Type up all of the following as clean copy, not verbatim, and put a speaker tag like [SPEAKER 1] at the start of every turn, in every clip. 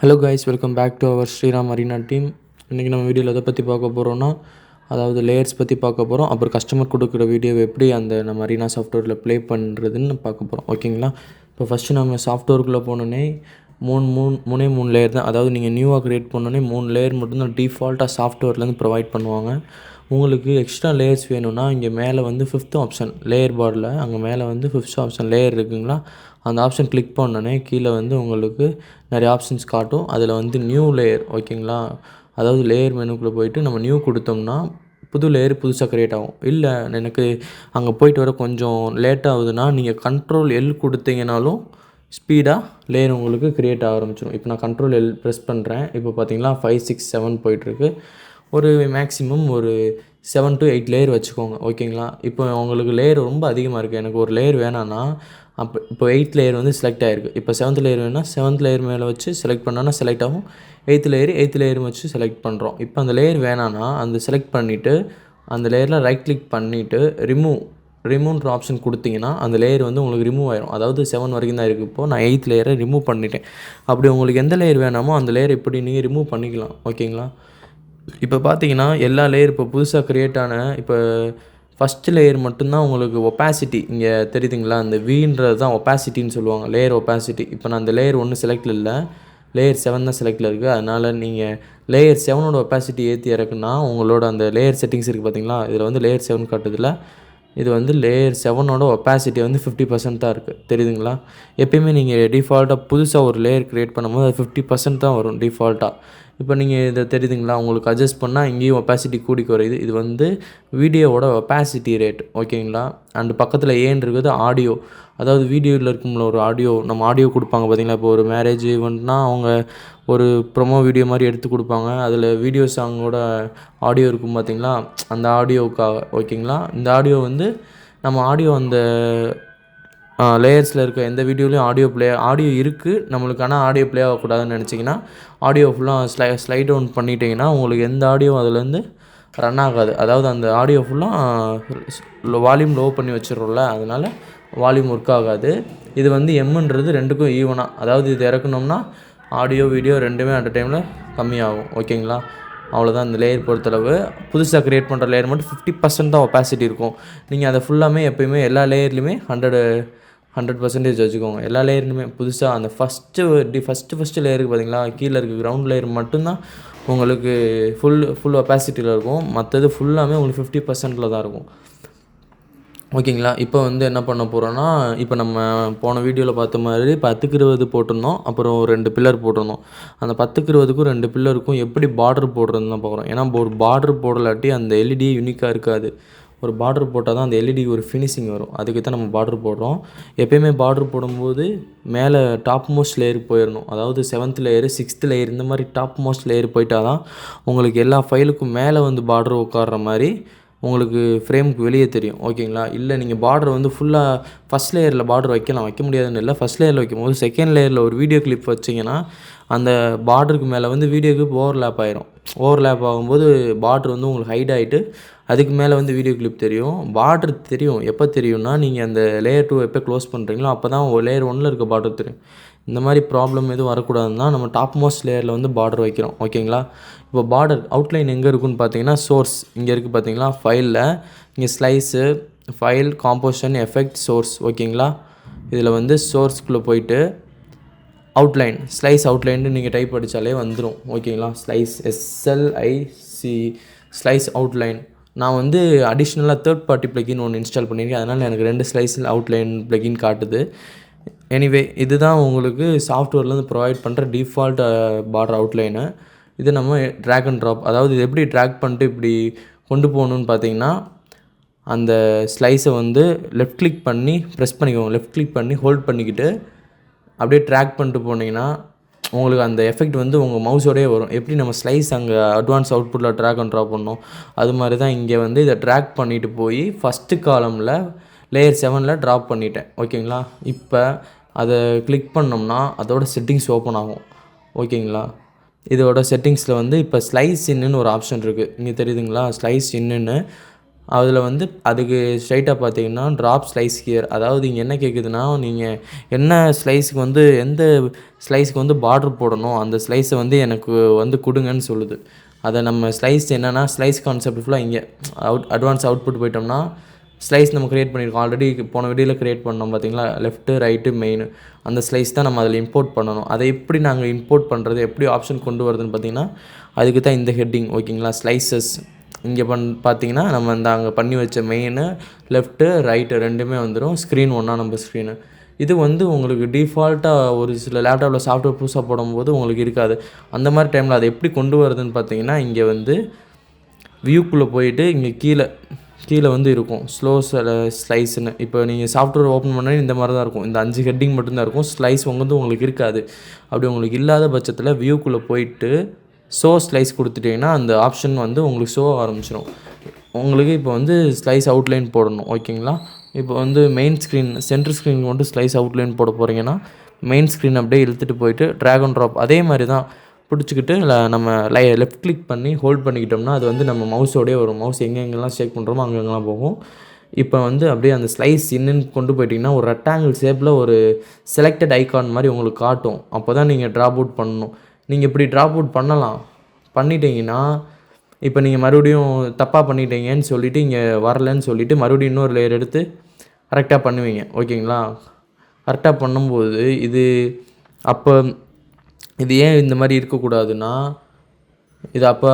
[SPEAKER 1] Hello guys, welcome back to our Sriram arena team. இன்றைக்கி நம்ம வீடியோவில் எதை பற்றி பார்க்க போகிறோன்னா, அதாவது லேயர்ஸ் பற்றி பார்க்க போகிறோம். அப்புறம் கஸ்டமர் கொடுக்குற வீடியோவை எப்படி அந்த நம்ம அரினா சாஃப்ட்வேரில் ப்ளே பண்ணுறதுன்னு பார்க்க போகிறோம். ஓகேங்களா? இப்போ ஃபஸ்ட்டு நம்ம சாஃப்ட்வேருக்குள்ளே போனோன்னே மூணு லேயர் தான். அதாவது நீங்கள் நியூவாக க்ரியேட் பண்ணோன்னே 3 லேயர் மட்டும்தான் டிஃபால்ட்டாக சாஃப்ட்வேர்லேருந்து ப்ரொவைட் பண்ணுவாங்க. உங்களுக்கு எக்ஸ்ட்ரா லேயர்ஸ் வேணும்னா இங்கே மேலே வந்து 5th ஆப்ஷன் லேயர் பாரில் அங்கே மேலே வந்து 5th ஆப்ஷன் லேயர் இருக்குங்களா, அந்த ஆப்ஷன் கிளிக் பண்ணோன்னே கீழே வந்து உங்களுக்கு நிறைய ஆப்ஷன்ஸ் காட்டும். அதில் வந்து நியூ லேயர், ஓகேங்களா, அதாவது லேயர் மெனுக்குள்ளே போயிட்டு நம்ம நியூ கொடுத்தோம்னா புது லேயர் புதுசாக க்ரியேட் ஆகும். இல்லை எனக்கு அங்கே போயிட்டு வர கொஞ்சம் லேட் ஆகுதுன்னா நீங்கள் Ctrl+L கொடுத்தீங்கனாலும் ஸ்பீடாக லேயர் உங்களுக்கு க்ரியேட் ஆக ஆரம்பிச்சிடும். இப்போ நான் Ctrl+L ப்ரெஸ் பண்ணுறேன். இப்போ பார்த்தீங்கன்னா 5, 6, 7 போயிட்டுருக்கு. ஒரு மேக்ஸிமம் ஒரு 7 to 8 லேயர் வச்சுக்கோங்க. ஓகேங்களா? இப்போ உங்களுக்கு லேயர் ரொம்ப அதிகமாக இருக்குது. எனக்கு ஒரு லேயர் வேணான்னா இப்போ 8th லேயர் வந்து செலக்ட் ஆகிருக்கு. இப்போ 7th லேயர் வேணுன்னா 7th லேயர் மேலே வச்சு செலக்ட் பண்ணோன்னா செலக்ட் ஆகும். 8th லேயர் வச்சு செலக்ட் பண்ணுறோம். இப்போ அந்த லேயர் வேணான்னா அந்த செலக்ட் பண்ணிவிட்டு அந்த லேயரில் ரைட் கிளிக் பண்ணிவிட்டு ரிமூவ்ன்ற ஆப்ஷன் கொடுத்தீங்கன்னா அந்த லேயர் வந்து உங்களுக்கு ரிமூவ் ஆயிரும். அதாவது 7 வரைக்கும் தான் இருக்குது. இப்போது நான் 8th லேயரை ரிமூவ் பண்ணிட்டேன். அப்படி உங்களுக்கு எந்த லேயர் வேணாமோ அந்த லேயர் இப்படி நீங்கள் ரிமூவ் பண்ணிக்கலாம். ஓகேங்களா? இப்போ பார்த்தீங்கன்னா எல்லா லேயர் இப்போ புதுசாக க்ரியேட் ஆன இப்போ ஃபஸ்ட்டு லேயர் மட்டும்தான் உங்களுக்கு ஒப்பாசிட்டி இங்கே தெரியுதுங்களா, அந்த வீன்றது தான் ஒப்பாசிட்டின்னு சொல்லுவாங்க, லேயர் ஒப்பாசிட்டி. இப்போ நான் அந்த லேயர் 1 செலக்டில் இல்லை, லேயர் 7 தான் செலக்டில் இருக்குது. அதனால் நீங்கள் லேயர் 7ஓட ஒப்பாசிட்டி ஏற்றி இறக்குன்னா உங்களோட அந்த லேயர் செட்டிங்ஸ் இருக்குது பார்த்தீங்களா, இதில் வந்து லேயர் 7 காட்டுதில்ல, இது வந்து லேயர் 7ஓட ஒப்பாசிட்டி வந்து 50% தான் இருக்குது. தெரியுதுங்களா? எப்பயுமே நீங்கள் டிஃபால்ட்டாக புதுசாக ஒரு லேயர் க்ரியேட் பண்ணும்போது அது 50% தான் வரும் டிஃபால்ட்டாக. இப்போ நீங்கள் இதை தெரியுதுங்களா, உங்களுக்கு அட்ஜஸ்ட் பண்ணால் இங்கேயும் ஒப்பாசிட்டி கூடி குறையுது. இது வந்து வீடியோவோட ஒப்பாசிட்டி ரேட். ஓகேங்களா? அண்டு பக்கத்தில் ஏன் இருக்குது ஆடியோ, அதாவது வீடியோவில் இருக்கும்ல ஒரு ஆடியோ, நம்ம ஆடியோ கொடுப்பாங்க பார்த்தீங்களா. இப்போ ஒரு மேரேஜ் ஈவெண்ட்னால் அவங்க ஒரு ப்ரொமோ வீடியோ மாதிரி எடுத்து கொடுப்பாங்க. அதில் வீடியோ சாங்கோட ஆடியோ இருக்கும் பார்த்தீங்களா, அந்த ஆடியோவுக்காக. ஓகேங்களா? இந்த ஆடியோ வந்து நம்ம ஆடியோ அந்த லேயர்ஸில் இருக்க எந்த வீடியோலையும் ஆடியோ இருக்குது நம்மளுக்கு, ஆனால் ஆடியோ ப்ளே ஆகக்கூடாதுன்னு நினச்சிங்கன்னா ஆடியோ ஃபுல்லாக ஸ்லைட் டவுன் பண்ணிட்டீங்கன்னா உங்களுக்கு எந்த ஆடியோ அதுலேருந்து ரன் ஆகாது. அதாவது அந்த ஆடியோ ஃபுல்லாக வால்யூம் லோ பண்ணி வச்சிடறோம்ல, அதனால் வால்யூம் ஒர்க் ஆகாது. இது வந்து எம்ன்றது ரெண்டுக்கும் ஈவனாக, அதாவது இது இறக்கணும்னா ஆடியோ வீடியோ ரெண்டுமே அட் டைமில் கம்மியாகும். ஓகேங்களா? அவ்வளோதான் இந்த லேயர் பொறுத்தளவு. புதுசாக க்ரியேட் பண்ணுற லேயர் மட்டும் 50% தான் ஒப்பாசிட்டி இருக்கும். நீங்கள் அதை ஃபுல்லாமே எப்போயுமே எல்லா லேயர்லையுமே 100% வச்சுக்கோங்க. எல்லா லேயர்லையுமே புதுசாக அந்த ஃபஸ்ட்டு லேயருக்கு பார்த்தீங்களா, கீழே இருக்க கிரவுண்ட் லேயர் மட்டும்தான் உங்களுக்கு ஃபுல் ஒப்பாசிட்டியில் இருக்கும். மற்றது ஃபுல்லாமே உங்களுக்கு 50%ல் தான் இருக்கும். ஓகேங்களா? இப்போ வந்து என்ன பண்ண போகிறோன்னா, இப்போ நம்ம போன வீடியோவில் பார்த்த மாதிரி 10க்கு 20 போட்டிருந்தோம். அப்புறம் 2 பில்லர் போட்டிருந்தோம். அந்த 10க்கு 20க்கும் 2 பில்லருக்கும் எப்படி பார்டர் போடுறதுன்னு தான் பார்க்குறோம். ஏன்னா ஒரு பார்டர் போடலாட்டி அந்த எல்இடி யூனிக்காக இருக்காது. ஒரு பார்டர் போட்டால் தான் அந்த எல்இடி ஒரு ஃபினிஷிங் வரும். அதுக்கு தான் நம்ம பார்டர் போடுறோம். எப்போயுமே பார்டர் போடும்போது மேலே டாப் மோஸ்ட் லேயருக்கு போயிடணும். அதாவது 7th லேயரு 6th லேயர் இந்த மாதிரி டாப் மோஸ்ட் லேயர் போயிட்டால் தான் உங்களுக்கு எல்லா ஃபைலுக்கும் மேலே வந்து பார்டர் உட்கார்ற மாதிரி உங்களுக்கு ஃப்ரேமுக்கு வெளியே தெரியும். ஓகேங்களா? இல்லை நீங்கள் பார்டர் வந்து ஃபுல்லாக ஃபஸ்ட் லேயரில் பார்டர் வைக்க முடியாதுன்னு இல்லை. ஃபஸ்ட் லேயரில் வைக்கும்போது செகண்ட் லேயரில் ஒரு வீடியோ கிளிப் வச்சிங்கன்னா அந்த பார்டருக்கு மேலே வந்து வீடியோ கிளிப் ஓவர்லேப் ஆகிரும். ஓவர்லேப் ஆகும்போது பார்டர் வந்து உங்களுக்கு ஹைட் ஆகிட்டு அதுக்கு மேலே வந்து வீடியோ கிளிப் தெரியும். பார்டர் தெரியும் எப்போ தெரியும்னா, நீங்கள் அந்த லேயர் 2 எப்போ க்ளோஸ் பண்ணுறீங்களோ அப்போ தான் லேயர் 1ல் இருக்க பார்டர் தெரியும். இந்த மாதிரி ப்ராப்ளம் எதுவும் வரக்கூடாதுன்னா நம்ம டாப் மோஸ்ட் லேயரில் வந்து பார்டர் வைக்கிறோம். ஓகேங்களா? இப்போ பார்டர் அவுட்லைன் எங்கே இருக்குன்னு பார்த்தீங்கன்னா, சோர்ஸ் இங்கே இருக்குது பார்த்தீங்களா, ஃபைலில் இங்கே slice, file, composition, effect, source. ஓகேங்களா? இதில் வந்து சோர்ஸ்குள்ளே போயிட்டு அவுட்லைன், ஸ்லைஸ் அவுட்லைன்னு நீங்கள் டைப் அடித்தாலே வந்துடும். ஓகேங்களா? Slice outline. நான் வந்து அடிஷ்னலாக தேர்ட் பார்ட்டி ப்ளகின் ஒன்று இன்ஸ்டால் பண்ணியிருக்கேன். அதனால் எனக்கு 2 ஸ்லைஸில் அவுட்லைன் ப்ளகின் காட்டுது. எனிவே இதுதான் உங்களுக்கு சாஃப்ட்வேர்லேருந்து ப்ரொவைட் பண்ணுற டிஃபால்ட் பார்டர் அவுட்லைனு. இது நம்ம ட்ராக் அண்ட் ட்ராப், அதாவது இது எப்படி ட்ராக் பண்ணிட்டு இப்படி கொண்டு போகணுன்னு பார்த்தீங்கன்னா, அந்த ஸ்லைஸை வந்து லெஃப்ட் கிளிக் பண்ணி ப்ரெஸ் பண்ணிக்கோங்க. லெஃப்ட் கிளிக் பண்ணி ஹோல்ட் பண்ணிக்கிட்டு அப்படியே ட்ராக் பண்ணிட்டு போனீங்கன்னா உங்களுக்கு அந்த எஃபெக்ட் வந்து உங்கள் மவுஸோடயே வரும். எப்படி நம்ம ஸ்லைஸ் அங்கே அட்வான்ஸ் அவுட்புட்டில் ட்ராக் அண்ட் ட்ராப் பண்ணோம், அது மாதிரி தான் இங்கே வந்து இதை ட்ராக் பண்ணிவிட்டு போய் ஃபஸ்ட்டு காலமில் லேயர் 7ல் ட்ராப் பண்ணிட்டேன். ஓகேங்களா? இப்போ அதை கிளிக் பண்ணோம்னா அதோட செட்டிங்ஸ் ஓப்பன் ஆகும். ஓகேங்களா? இதோட செட்டிங்ஸில் வந்து இப்போ ஸ்லைஸ் இன்னுன்னு ஒரு ஆப்ஷன் இருக்குது. இங்கே தெரியுதுங்களா, ஸ்லைஸ் இன்னுன்னு. அதில் வந்து அதுக்கு ஸ்ட்ரைட்டாக பார்த்தீங்கன்னா ட்ராப் ஸ்லைஸ் ஹியர். அதாவது இங்கே என்ன கேட்குதுன்னா, நீங்கள் என்ன ஸ்லைஸுக்கு வந்து எந்த ஸ்லைஸுக்கு வந்து பார்டர் போடணும் அந்த ஸ்லைஸை வந்து எனக்கு வந்து கொடுங்கன்னு சொல்லுது. அதை நம்ம ஸ்லைஸ் என்னென்னா ஸ்லைஸ் கான்செப்ட் ஃபுல்லாக இங்கே அட்வான்ஸ் அவுட்புட் போயிட்டோம்னா ஸ்லைஸ் நம்ம க்ரியேட் பண்ணியிருக்கோம். ஆல்ரெடி போன வீடியோவில் க்ரியேட் பண்ணோம் பார்த்தீங்களா, லெஃப்ட்டு ரைட்டு மெயின். அந்த ஸ்லைஸ் தான் நம்ம அதில் இம்போர்ட் பண்ணணும். அதை எப்படி நாங்கள் இம்போர்ட் பண்ணுறது, எப்படி ஆப்ஷன் கொண்டு வருதுன்னு பார்த்தீங்கன்னா, அதுக்கு தான் இந்த ஹெட்டிங். ஓகேங்களா, ஸ்லைசஸ் இங்கே பார்த்தீங்கன்னா நம்ம இந்த அங்கே பண்ணி வச்ச மெயின், லெஃப்ட்டு ரைட்டு ரெண்டுமே வந்துடும். Screen 1 number screen. இது வந்து உங்களுக்கு டிஃபால்ட்டாக ஒரு சில லேப்டாப்பில் சாஃப்ட்வேர் புதுசாக போடும்போது உங்களுக்கு இருக்காது. அந்த மாதிரி டைமில் அதை எப்படி கொண்டு வருதுன்னு பார்த்தீங்கன்னா, இங்கே வந்து வியூக்குள்ளே போயிட்டு இங்கே கீழே வந்து இருக்கும் ஸ்லைஸ்ன்னு. இப்போ நீங்கள் சாஃப்ட்வேர் ஓப்பன் பண்ணால் இந்த மாதிரி தான் இருக்கும். இந்த 5 ஹெட்டிங் மட்டும்தான் இருக்கும். ஸ்லைஸ் வந்து உங்களுக்கு இருக்காது. அப்படி உங்களுக்கு இல்லாத பட்சத்தில் வியூக்குள்ளே போயிட்டு ஸ்லைஸ் கொடுத்துட்டிங்கன்னா அந்த ஆப்ஷன் வந்து உங்களுக்கு ஆரம்பிச்சிடும். உங்களுக்கு இப்போ வந்து ஸ்லைஸ் அவுட்லைன் போடணும். ஓகேங்களா, இப்போ வந்து மெயின் ஸ்க்ரீன் சென்டர் ஸ்க்ரீனுக்கு மட்டும் ஸ்லைஸ் அவுட்லைன் போட போகிறீங்கன்னா மெயின் ஸ்க்ரீன் அப்படியே இழுத்துட்டு போயிட்டு ட்ராக் அண்ட் ட்ராப் அதே மாதிரி தான் பிடிச்சிக்கிட்டு நம்ம லெஃப்ட் கிளிக் பண்ணி ஹோல்ட் பண்ணிக்கிட்டோம்னா அது வந்து நம்ம மவுஸோடய வரும். மவுஸ் எங்கெங்கெல்லாம் ஷேக் பண்ணுறோமோ அங்கெங்கெல்லாம் போகும். இப்போ வந்து அப்படியே அந்த ஸ்லைஸ் இன்னுன்னு கொண்டு போயிட்டிங்கன்னா ஒரு ரெக்டாங்கிள் ஷேப்பில் ஒரு செலக்டட் ஐக்கான் மாதிரி உங்களுக்கு காட்டும். அப்போ தான் நீங்கள் ட்ராப் அவுட் பண்ணணும். நீங்கள் இப்படி ட்ராப் அவுட் பண்ணிட்டீங்கன்னா இப்போ நீங்கள் மறுபடியும் தப்பாக பண்ணிட்டீங்கன்னு சொல்லிவிட்டு இங்கே வரலன்னு சொல்லிவிட்டு மறுபடியும் இன்னொரு லேயர் எடுத்து கரெக்டாக பண்ணுவீங்க. ஓகேங்களா, கரெக்டாக பண்ணும்போது இது ஏன் இந்த மாதிரி இருக்கக்கூடாதுன்னா, இது அப்போ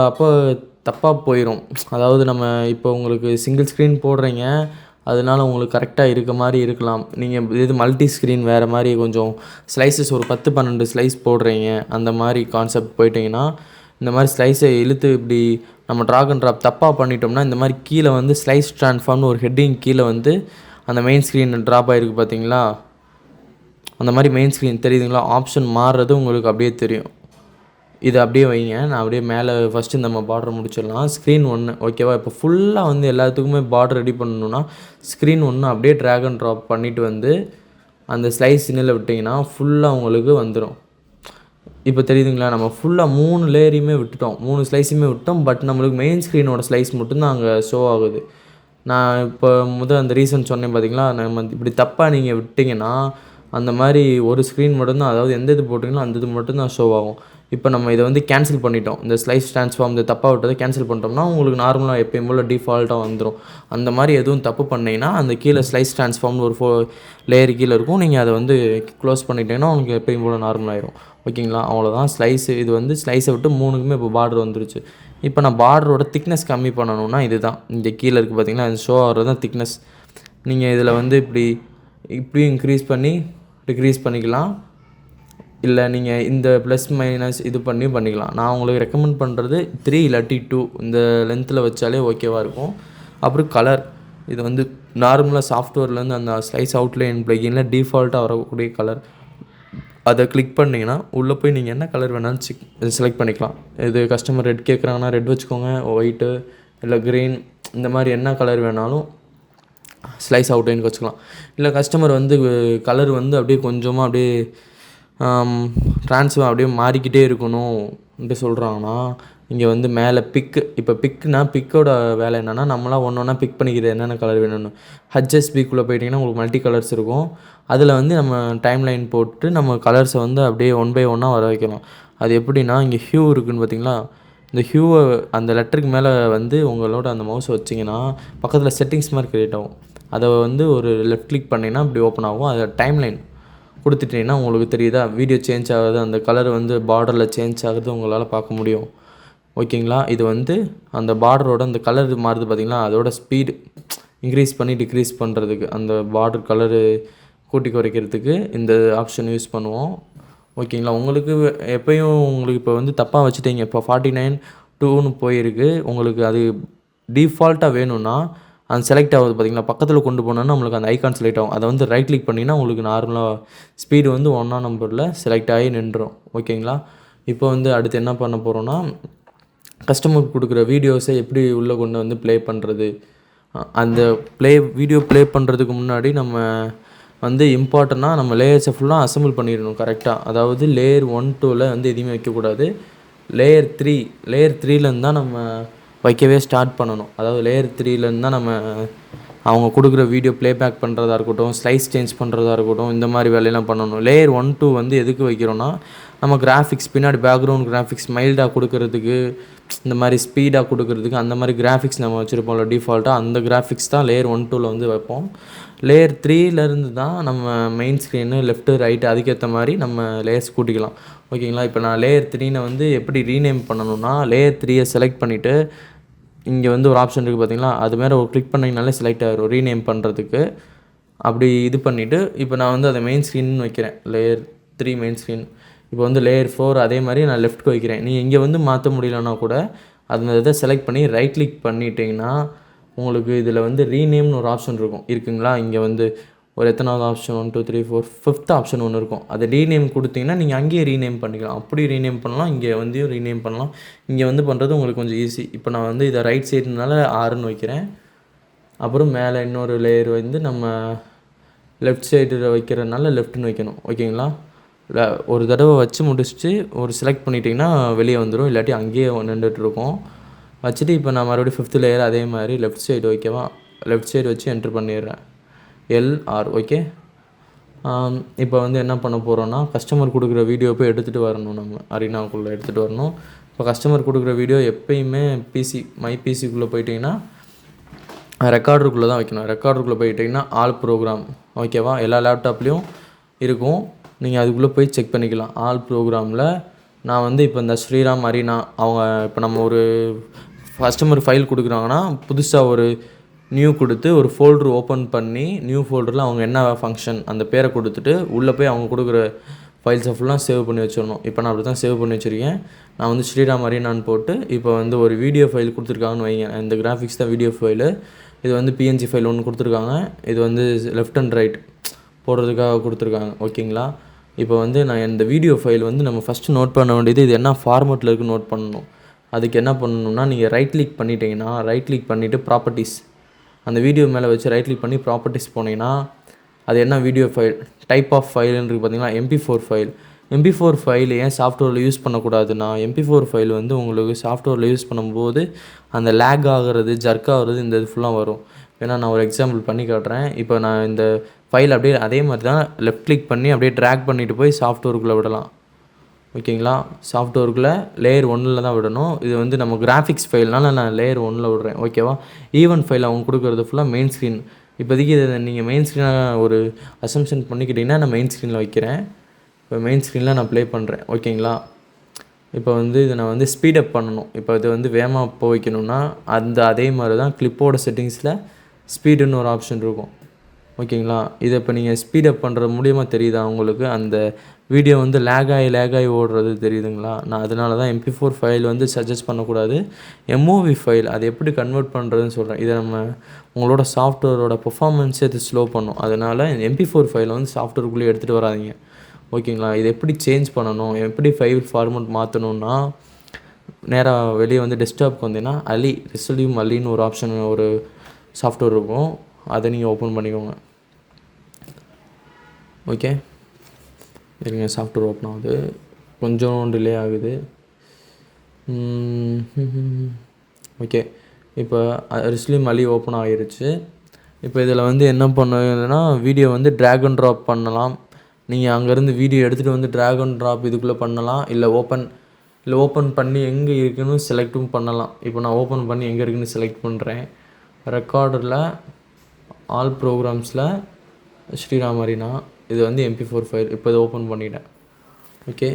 [SPEAKER 1] தப்பாக போயிடும். அதாவது நம்ம இப்போ உங்களுக்கு சிங்கிள் ஸ்க்ரீன் போடுறீங்க, அதனால உங்களுக்கு கரெக்டாக இருக்க மாதிரி இருக்கலாம். நீங்கள் இது மல்டி ஸ்க்ரீன் வேறு மாதிரி கொஞ்சம் ஸ்லைசஸ் ஒரு 10-12 ஸ்லைஸ் போடுறீங்க, அந்த மாதிரி கான்செப்ட் போயிட்டிங்கன்னா இந்த மாதிரி ஸ்லைஸை இழுத்து இப்படி நம்ம ட்ராக் அண்ட் ட்ராப் தப்பாக பண்ணிட்டோம்னா இந்த மாதிரி கீழே வந்து ஸ்லைஸ் ட்ரான்ஸ்ஃபார்ம்னு ஒரு ஹெட்டிங் கீழே வந்து அந்த மெயின் ஸ்க்ரீன் ட்ராப் ஆகிருக்கு பார்த்தீங்களா, அந்த மாதிரி மெயின் ஸ்க்ரீன் தெரியுதுங்களா, ஆப்ஷன் மாறுறது உங்களுக்கு அப்படியே தெரியும். இது அப்படியே வைங்க. நான் அப்படியே மேலே ஃபஸ்ட்டு நம்ம பார்டர் முடிச்சிடலாம். ஸ்க்ரீன் 1 ஓகேவா. இப்போ ஃபுல்லாக வந்து எல்லாத்துக்குமே பார்டர் ரெடி பண்ணணுன்னா ஸ்க்ரீன் 1 அப்படியே ட்ராக் அண்ட் ட்ராப் பண்ணிவிட்டு வந்து அந்த ஸ்லைஸ் சின்னில் விட்டிங்கன்னா ஃபுல்லாக உங்களுக்கு வந்துடும். இப்போ தெரியுதுங்களா, நம்ம ஃபுல்லாக 3 லேயரையுமே விட்டுட்டோம், 3 ஸ்லைஸுமே விட்டோம். பட் நம்மளுக்கு மெயின் ஸ்க்ரீனோட ஸ்லைஸ் மட்டும்தான் அங்கே ஆகுது. நான் இப்போ அந்த ரீசன் சொன்னேன் பார்த்தீங்களா, நம்ம இப்படி தப்பாக நீங்கள் விட்டிங்கன்னா அந்த மாதிரி ஒரு ஸ்க்ரீன் மட்டும்தான், அதாவது எந்த இது போட்டிங்களோ அந்த இது மட்டும்தான் ஆகும். இப்போ நம்ம இதை வந்து கேன்சல் பண்ணிட்டோம். இந்த ஸ்லைஸ் ட்ரான்ஸ்ஃபார்ம் இந்த தப்பாக விட்டதை கேன்சல் பண்ணிட்டோம்னா உங்களுக்கு நார்மலாக எப்பயும் போல் டிஃபால்ட்டாக வந்துடும். அந்த மாதிரி எதுவும் தப்பு பண்ணிங்கன்னா அந்த கீழே ஸ்லைஸ் ட்ரான்ஸ்ஃபார்ம்னு ஒரு லேயர் கீழே இருக்கும். நீங்கள் அதை வந்து க்ளோஸ் பண்ணிட்டீங்கன்னா உங்களுக்கு எப்பயும் போல் நார்மலாகிடும். ஓகேங்களா, அவ்வளோதான். இது வந்து ஸ்லைஸை விட்டு 3க்குமே இப்போ பார்டர் வந்துருச்சு. இப்போ நான் பார்டரோட திக்னஸ் கம்மி பண்ணணுன்னா இதுதான் இங்கே கீழே இருக்குது பார்த்தீங்கன்னா, அது ஆகிறது தான் திக்னஸ். நீங்கள் இதில் வந்து இப்படி இன்க்ரீஸ் பண்ணி டிக்ரீஸ் பண்ணிக்கலாம், இல்லை நீங்கள் இந்த ப்ளஸ் மைனஸ் இது பண்ணிக்கலாம். நான் உங்களுக்கு ரெக்கமெண்ட் பண்ணுறது 3 இல்லாட்டி 2 இந்த லென்த்தில் வச்சாலே ஓகேவாக இருக்கும். அப்புறம் கலர், இது வந்து நார்மலாக சாஃப்ட்வேர்லேருந்து அந்த ஸ்லைஸ் அவுட்லைன் ப்ளகின்ல டிஃபால்ட்டாக வரக்கூடிய கலர். அதை கிளிக் பண்ணிங்கன்னா உள்ளே போய் நீங்கள் என்ன கலர் வேணாலும் செலக்ட் பண்ணிக்கலாம். இது கஸ்டமர் ரெட் கேட்குறாங்கன்னா ரெட் வச்சுக்கோங்க, ஒயிட்டு இல்லை க்ரீன், இந்த மாதிரி என்ன கலர் வேணாலும் ஸ்லைஸ் அவுட்லைனுக்கு வச்சுக்கலாம். இல்லை கஸ்டமர் வந்து கலர் வந்து அப்படியே கொஞ்சமாக அப்படியே ட்ரான்ஸ்ஃபார்ம் அப்படியே மாறிக்கிட்டே இருக்கணும்ன்ட்டு சொல்கிறாங்கன்னா இங்கே வந்து மேலே இப்போ பிக்கோட வேலை என்னென்னா நம்மளாம் ஒன்றா பிக் பண்ணிக்கிறது என்னென்ன கலர் வேணும்னு. HSBக்குள்ளே போயிட்டிங்கன்னா உங்களுக்கு மல்டி கலர்ஸ் இருக்கும். அதில் வந்து நம்ம டைம் லைன் போட்டு நம்ம கலர்ஸை வந்து அப்படியே 1 by 1 வர வைக்கலாம். அது எப்படின்னா இங்கே ஹியூ இருக்குதுன்னு பார்த்தீங்களா, இந்த ஹியூவை அந்த லெட்டருக்கு மேலே வந்து உங்களோட அந்த மவுஸை வச்சிங்கன்னா பக்கத்தில் செட்டிங்ஸ் மாதிரி க்ரியேட் ஆகும். அதை வந்து ஒரு லெஃப்ட் கிளிக் பண்ணிங்கன்னா இப்படி ஓப்பன் ஆகும். அதை டைம் லைன் கொடுத்துட்டிங்கன்னா உங்களுக்கு தெரியுதா, வீடியோ சேஞ்ச் ஆகுது, அந்த கலர் வந்து பார்டரில் சேஞ்ச் ஆகுது உங்களால் பார்க்க முடியும். ஓகேங்களா, இது வந்து அந்த பார்டரோட அந்த கலர் மாறுது பார்த்திங்களா, அதோட ஸ்பீடு இன்க்ரீஸ் பண்ணி டிக்ரீஸ் பண்ணுறதுக்கு, அந்த பார்டர் கலரு கூட்டி குறைக்கிறதுக்கு இந்த ஆப்ஷன் யூஸ் பண்ணுவோம். ஓகேங்களா, உங்களுக்கு இப்போ வந்து தப்பாக வச்சுட்டீங்க, இப்போ 49:2 போயிருக்கு, உங்களுக்கு அது டிஃபால்ட்டாக வேணும்னா அந்த செலக்ட் ஆகுது பார்த்திங்களா, பக்கத்தில் கொண்டு போனோன்னா நம்மளுக்கு அந்த ஐக்கான் செலக்ட் ஆகும். அதை வந்து ரைட் கிளிக் பண்ணிங்கன்னா உங்களுக்கு நார்மலாக ஸ்பீடு வந்து 1 நம்பரில் செலக்ட் ஆகி நின்றுடும். ஓகேங்களா, இப்போ வந்து அடுத்து என்ன பண்ண போகிறோன்னா கஸ்டமருக்கு கொடுக்குற வீடியோஸை எப்படி உள்ளே கொண்டு வந்து ப்ளே பண்ணுறது. அந்த வீடியோ ப்ளே பண்ணுறதுக்கு முன்னாடி நம்ம வந்து இம்பார்ட்டண்ட்டாக நம்ம லேயர்ஸை ஃபுல்லாக அசம்பிள் பண்ணிடணும் கரெக்டாக. அதாவது லேயர் 1, 2ல் வந்து எதுவுமே வைக்கக்கூடாது. லேயர் 3லேருந்து தான் நம்ம வைக்கவே ஸ்டார்ட் பண்ணணும். அதாவது லேயர் 3லேருந்து தான் நம்ம அவங்க கொடுக்குற வீடியோ ப்ளேபேக் பண்ணுறதா இருக்கட்டும், ஸ்லைஸ் சேஞ்ச் பண்ணுறதா இருக்கட்டும், இந்த மாதிரி வேலையெல்லாம் பண்ணணும். லேயர் 1, 2 வந்து எதுக்கு வைக்கிறோன்னா, நம்ம கிராஃபிக்ஸ் பின்னாடி பேக்ரவுண்ட் கிராஃபிக்ஸ் மைல்டாக கொடுக்கறதுக்கு, இந்த மாதிரி ஸ்பீடாக கொடுக்கறதுக்கு, அந்த மாதிரி கிராஃபிக்ஸ் நம்ம வச்சுருப்போம்ல டிஃபால்ட்டாக, அந்த கிராஃபிக்ஸ் தான் லேயர் 1, 2ல் வந்து வைப்போம். லேயர் 3லேருந்து தான் நம்ம மெயின் ஸ்க்ரீனு லெஃப்ட்டு ரைட்டு அதுக்கேற்ற மாதிரி நம்ம லேயர்ஸ் கூட்டிக்கலாம். ஓகேங்களா? இப்போ நான் லேயர் 3னை வந்து எப்படி ரீநேம் பண்ணணும்னா, லேயர் 3யை செலக்ட் பண்ணிவிட்டு இங்கே வந்து ஒரு ஆப்ஷன் இருக்குது பார்த்தீங்களா, அது மேலே ஒரு கிளிக் பண்ணிங்கனாலே செலக்ட் ஆகிரும் ரீநேம் பண்ணுறதுக்கு. அப்படி இது பண்ணிவிட்டு இப்போ நான் வந்து அதை மெயின் ஸ்க்ரீன்னு வைக்கிறேன். Layer 3 main screen. இப்போ வந்து லேயர் 4 அதே மாதிரி நான் லெஃப்ட்டுக்கு வைக்கிறேன். நீங்கள் இங்கே வந்து மாற்ற முடியலன்னா கூட அந்த இதை செலக்ட் பண்ணி ரைட் கிளிக் பண்ணிட்டீங்கன்னா உங்களுக்கு இதில் வந்து ரீநேம்னு ஒரு ஆப்ஷன் இருக்குங்களா? இங்கே வந்து ஒரு எத்தனாவது ஆப்ஷன் 1 2 3 4 5th ஆப்ஷன் ஒன்று இருக்கும். அதை ரீநேம் கொடுத்தீங்கன்னா நீங்கள் அங்கேயே ரீநேம் பண்ணிக்கலாம். அப்படி ரீநேம் பண்ணலாம், இங்கே வந்து ரீநேம் பண்ணலாம். இங்கே வந்து பண்ணுறது உங்களுக்கு கொஞ்சம் ஈஸி. இப்போ நான் வந்து இதை ரைட் சைடுனால 6ன்னு வைக்கிறேன். அப்புறம் மேலே இன்னொரு லேயர் வந்து நம்ம லெஃப்ட் சைடில் வைக்கிறதுனால லெஃப்ட்டுன்னு வைக்கணும். ஓகேங்களா? ஒரு தடவை வச்சு முடிச்சுட்டு ஒரு செலக்ட் பண்ணிட்டிங்கன்னா வெளியே வந்துடும், இல்லாட்டி அங்கேயே நின்றுட்டுருக்கோம். வச்சுட்டு இப்போ நான் மறுபடியும் 5th லேயர் அதே மாதிரி லெஃப்ட் சைடு வைக்கவா? லெஃப்ட் சைடு வச்சு என்ட்ரு பண்ணிடுறேன். LR. ஓகே. இப்போ வந்து என்ன பண்ண போகிறோன்னா, கஸ்டமர் கொடுக்குற வீடியோ போய் எடுத்துகிட்டு வரணும். நம்ம அரினாக்குள்ளே எடுத்துகிட்டு வரணும். இப்போ கஸ்டமர் கொடுக்குற வீடியோ எப்பயுமே மை பிசிக்குள்ளே போயிட்டிங்கன்னா ரெக்கார்டருக்குள்ளே தான் வைக்கணும். ரெக்கார்டருக்குள்ளே போயிட்டிங்கன்னா ஆல் ப்ரோக்ராம். ஓகேவா? எல்லா லேப்டாப்லேயும் இருக்கும். நீங்கள் அதுக்குள்ளே போய் செக் பண்ணிக்கலாம். ஆல் ப்ரோக்ராமில் நான் வந்து இப்போ இந்த ஸ்ரீராம் அரினா அவங்க இப்போ நம்ம ஒரு கஸ்டமர் ஃபைல் கொடுக்குறாங்கன்னா புதுசாக ஒரு நியூ கொடுத்து ஒரு ஃபோல்ட்ரு ஓப்பன் பண்ணி நியூ ஃபோல்டரில் அவங்க என்ன ஃபங்க்ஷன் அந்த பேரை கொடுத்துட்டு உள்ளே போய் அவங்க கொடுக்குற ஃபைல்ஸை ஃபுல்லாக சேவ் பண்ணி வச்சிடணும். இப்போ நான் அப்படி தான் சேவ் பண்ணி வச்சுருக்கேன். நான் வந்து ஸ்ரீராம் அரினான்னு போட்டு இப்போ வந்து ஒரு வீடியோ ஃபைல் கொடுத்துருக்காங்கன்னு வைங்க. இந்த கிராஃபிக்ஸ் தான் வீடியோ ஃபைலு. இது வந்து PNG ஃபைல் ஒன்று கொடுத்துருக்காங்க. இது வந்து லெஃப்ட் அண்ட் ரைட் போடுறதுக்காக கொடுத்துருக்காங்க. ஓகேங்களா? இப்போ வந்து நான் இந்த வீடியோ ஃபைல் வந்து நம்ம ஃபஸ்ட்டு நோட் பண்ண வேண்டியது இது என்ன ஃபார்மேட்டில் இருக்குன்னு நோட் பண்ணணும். அதுக்கு என்ன பண்ணணும்னா, நீங்கள் ரைட் கிளிக் பண்ணிட்டீங்கன்னா ரைட் கிளிக் பண்ணிவிட்டு ப்ராப்பர்ட்டிஸ் அந்த வீடியோ மேலே வச்சு ரைட் கிளிக் பண்ணி ப்ராப்பர்ட்டிஸ் போனீங்கன்னா அது என்ன வீடியோ ஃபைல் டைப் ஆஃப் ஃபைல்னு இருக்குது பார்த்தீங்களா? MP4 file. MP4 ஃபைல் ஏன் சாஃப்ட்வேரில் யூஸ் பண்ணக்கூடாதுன்னா, MP4 ஃபைல் வந்து உங்களுக்கு சாஃப்ட்வேரில் யூஸ் பண்ணும்போது அந்த லேக் ஆகிறது ஜர்க் ஆகிறது இந்த இது ஃபுல்லாக வரும். ஏன்னா நான் ஒரு எக்ஸாம்பிள் பண்ணி காட்டுறேன். இப்போ நான் இந்த ஃபைல் அப்படியே அதே மாதிரி தான் லெஃப்ட் கிளிக் பண்ணி அப்படியே ட்ராக் பண்ணிவிட்டு போய் சாஃப்ட்வேருக்குள்ளே விடலாம். ஓகேங்களா? சாஃப்ட்வேருக்குள்ளே லேயர் 1ல் தான் விடணும். இது வந்து நம்ம கிராஃபிக்ஸ் ஃபைல்னால நான் லேயர் 1ல் விடுறேன். ஓகேவா? ஈவென்ட் ஃபைல் அவங்க கொடுக்குறது ஃபுல்லாக மெயின் ஸ்க்ரீன். இப்போதைக்கு இதை நீங்கள் மெயின் ஸ்க்ரீனாக ஒரு அசம்ஷன் பண்ணிக்கிட்டிங்கன்னா நான் மெயின் ஸ்க்ரீனில் வைக்கிறேன். இப்போ மெயின் ஸ்க்ரீனில் நான் ப்ளே பண்ணுறேன். ஓகேங்களா? இப்போ வந்து இதை நான் வந்து ஸ்பீடப் பண்ணணும். இப்போ இது வந்து வேகமாக போக வைக்கணும்னா அதே மாதிரி தான் கிளிப்போட செட்டிங்ஸில் ஸ்பீடுன்னு ஒரு ஆப்ஷன் இருக்கும். ஓகேங்களா? இதை இப்போ நீங்கள் ஸ்பீடப் பண்ணுறது மூலியமாக தெரியுதா உங்களுக்கு? அந்த வீடியோ வந்து லேக் ஆகி ஓடுறது தெரியுதுங்களா? நான் அதனால தான் MP4 ஃபைல் வந்து சஜஸ்ட் பண்ணக்கூடாது. MOV ஃபைல் அது எப்படி கன்வெர்ட் பண்ணுறதுன்னு சொல்கிறேன். இதை நம்ம உங்களோட சாஃப்ட்வேரோட பெர்ஃபார்மன்ஸை இது ஸ்லோ பண்ணும். அதனால் MP4 ஃபைலை வந்து சாஃப்ட்வேருக்குள்ளே எடுத்துகிட்டு வராதிங்க. ஓகேங்களா? இது எப்படி சேஞ்ச் பண்ணணும், எப்படி ஃபைல் ஃபார்மேட் மாற்றணுன்னா, நேராக வெளியே வந்து டெஸ்க்டாப்க்கு வந்தீங்கன்னா ரெசல்யூம் அலின்னு ஒரு ஆப்ஷன் ஒரு சாஃப்ட்வேர் இருக்கும். அதை நீங்கள் ஓப்பன் பண்ணிக்கோங்க. ஓகே, இருங்க, சாஃப்ட்வேர் ஓப்பன் ஆகுது. கொஞ்சம் டிலே ஆகுது. ஓகே, இப்போ ரெஸ்யூம் அலி ஓப்பன் ஆகிருச்சு. இப்போ இதில் வந்து என்ன பண்ணுன்னா, வீடியோ வந்து ட்ராக் அண்ட் ட்ராப் பண்ணலாம். நீங்கள் அங்கேருந்து வீடியோ எடுத்துகிட்டு வந்து ட்ராக் அண்ட் ட்ராப் இதுக்குள்ளே பண்ணலாம். இல்லை ஓப்பன் பண்ணி எங்கே இருக்குன்னு செலக்ட்டும் பண்ணலாம். இப்போ நான் ஓப்பன் பண்ணி எங்கே இருக்குன்னு செலக்ட் பண்ணுறேன். ரெக்கார்டரில் ஆல் ப்ரோக்ராம்ஸில் ஸ்ரீராம் அரினா இது வந்து MP4 ஃபைல். இப்போ இதை ஓப்பன் பண்ணிட்டேன். ஓகே,